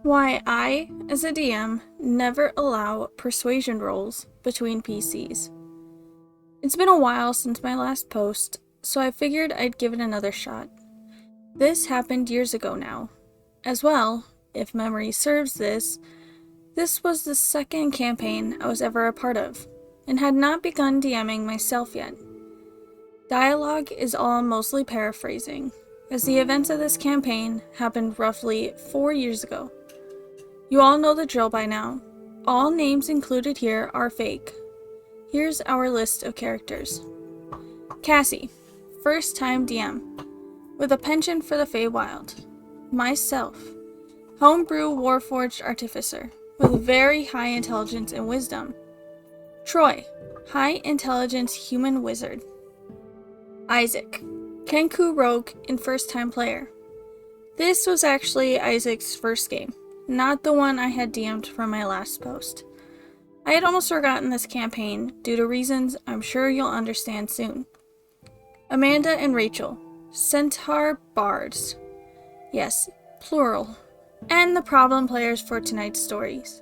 Why I, as a DM, never allow persuasion rolls between PCs. It's been a while since my last post, so I figured I'd give it another shot. This happened years ago now. As well, if memory serves this was the second campaign I was ever a part of, and had not begun DMing myself yet. Dialogue is all mostly paraphrasing, as the events of this campaign happened roughly 4 years ago. You all know the drill by now. All names included here are fake. Here's our list of characters. Cassie, first time DM, with a penchant for the Feywild. Myself, homebrew warforged artificer, with very high intelligence and wisdom. Troy, high intelligence human wizard. Isaac, Kenku rogue and first time player. This was actually Isaac's first game, not the one I had DM'd from my last post. I had almost forgotten this campaign due to reasons I'm sure you'll understand soon. Amanda and Rachel, centaur bards. Yes, plural. And the problem players for tonight's stories.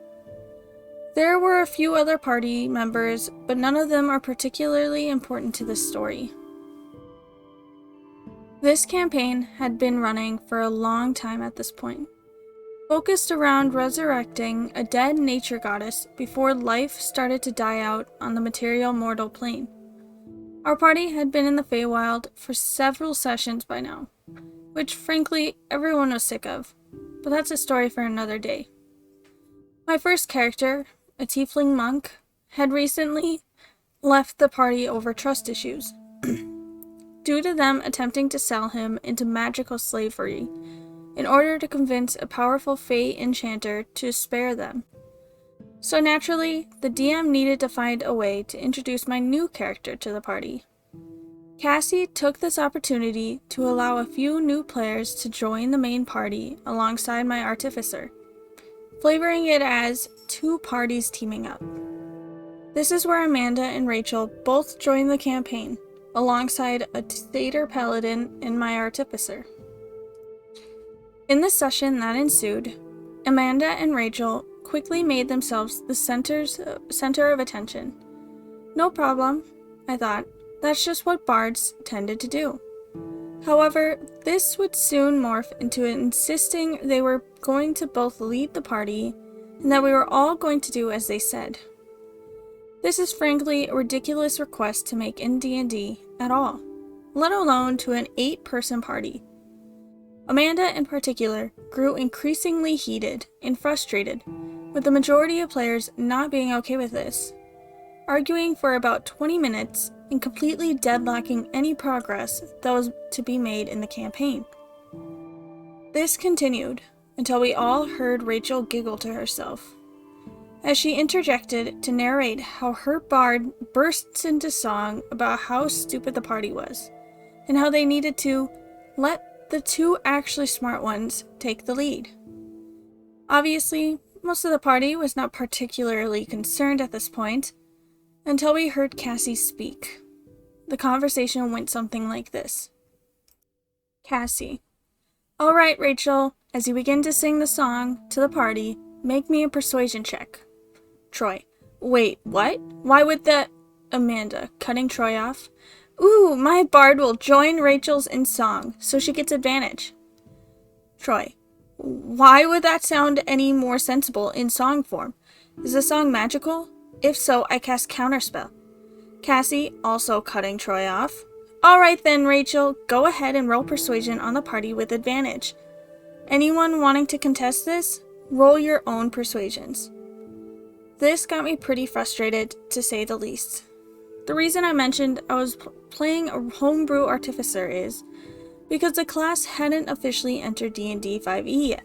There were a few other party members, but none of them are particularly important to this story. This campaign had been running for a long time at this point, focused around resurrecting a dead nature goddess before life started to die out on the material mortal plane. Our party had been in the Feywild for several sessions by now, which frankly everyone was sick of, but that's a story for another day. My first character, a tiefling monk, had recently left the party over trust issues, due to them attempting to sell him into magical slavery in order to convince a powerful Fey enchanter to spare them. So naturally, the DM needed to find a way to introduce my new character to the party. Cassie took this opportunity to allow a few new players to join the main party alongside my artificer, flavoring it as two parties teaming up. This is where Amanda and Rachel both joined the campaign, alongside a satyr paladin and my artificer. In the session that ensued, Amanda and Rachel quickly made themselves the center of attention. No problem, I thought. That's just what bards tended to do. However, this would soon morph into insisting they were going to both lead the party and that we were all going to do as they said. This is frankly a ridiculous request to make in D&D at all, let alone to an 8-person party. Amanda in particular grew increasingly heated and frustrated, with the majority of players not being okay with this, arguing for about 20 minutes and completely deadlocking any progress that was to be made in the campaign. This continued until we all heard Rachel giggle to herself, as she interjected to narrate how her bard bursts into song about how stupid the party was, and how they needed to let the two actually smart ones take the lead. Obviously, most of the party was not particularly concerned at this point, until we heard Cassie speak. The conversation went something like this. Cassie: Alright, Rachel, as you begin to sing the song to the party, make me a persuasion check. Troy: Wait, what? Why would that? Amanda, cutting Troy off. Ooh, my bard will join Rachel's in song, so she gets advantage. Troy: Why would that sound any more sensible in song form? Is the song magical? If so, I cast Counterspell. Cassie, also cutting Troy off. Alright then, Rachel, go ahead and roll persuasion on the party with advantage. Anyone wanting to contest this? Roll your own persuasions. This got me pretty frustrated, to say the least. The reason I mentioned I was playing a homebrew artificer is because the class hadn't officially entered D&D 5e yet,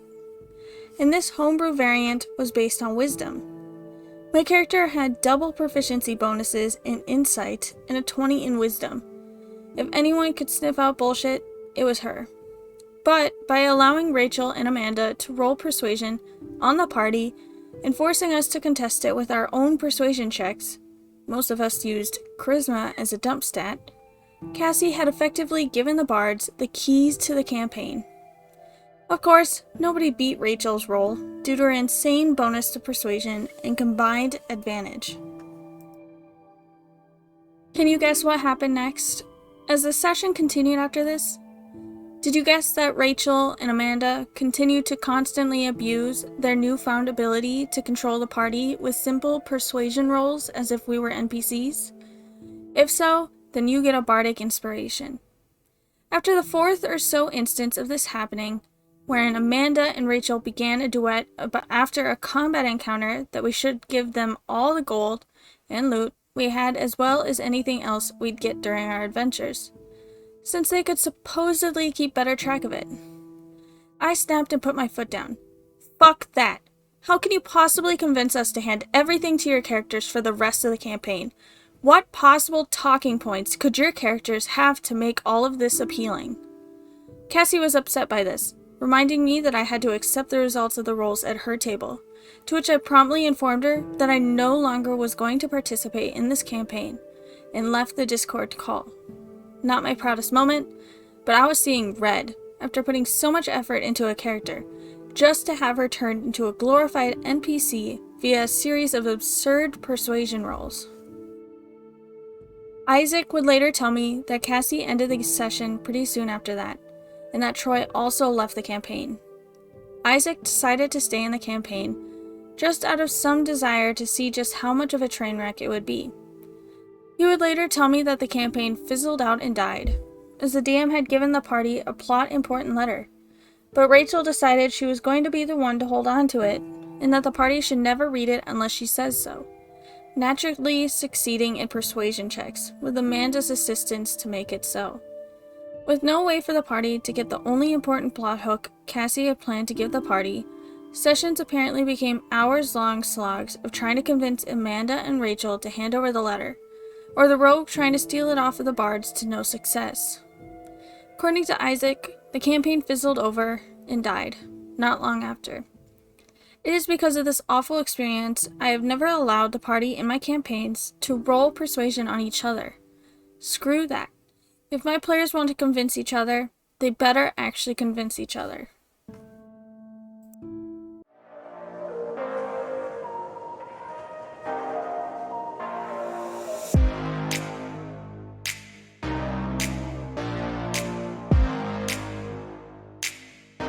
and this homebrew variant was based on wisdom. My character had double proficiency bonuses in insight and a 20 in wisdom. If anyone could sniff out bullshit, it was her. But by allowing Rachel and Amanda to roll persuasion on the party and forcing us to contest it with our own persuasion checks, most of us used charisma as a dump stat, Cassie had effectively given the bards the keys to the campaign. Of course, nobody beat Rachel's roll due to her insane bonus to persuasion and combined advantage. Can you guess what happened next? As the session continued after this, did you guess that Rachel and Amanda continued to constantly abuse their newfound ability to control the party with simple persuasion rolls as if we were NPCs? If so, then you get a bardic inspiration. After the fourth or so instance of this happening, wherein Amanda and Rachel began a duet after a combat encounter that we should give them all the gold and loot we had as well as anything else we'd get during our adventures, since they could supposedly keep better track of it. I snapped and put my foot down. Fuck that! How can you possibly convince us to hand everything to your characters for the rest of the campaign? What possible talking points could your characters have to make all of this appealing? Cassie was upset by this, reminding me that I had to accept the results of the rolls at her table, to which I promptly informed her that I no longer was going to participate in this campaign, and left the Discord call. Not my proudest moment, but I was seeing red after putting so much effort into a character, just to have her turned into a glorified NPC via a series of absurd persuasion rolls. Isaac would later tell me that Cassie ended the session pretty soon after that, and that Troy also left the campaign. Isaac decided to stay in the campaign, just out of some desire to see just how much of a train wreck it would be. He would later tell me that the campaign fizzled out and died, as the DM had given the party a plot-important letter, but Rachel decided she was going to be the one to hold on to it, and that the party should never read it unless she says so, naturally succeeding in persuasion checks, with Amanda's assistance to make it so. With no way for the party to get the only important plot hook Cassie had planned to give the party, sessions apparently became hours-long slogs of trying to convince Amanda and Rachel to hand over the letter, or the rogue trying to steal it off of the bards to no success. According to Isaac, the campaign fizzled over and died, not long after. It is because of this awful experience I have never allowed the party in my campaigns to roll persuasion on each other. Screw that. If my players want to convince each other, they better actually convince each other.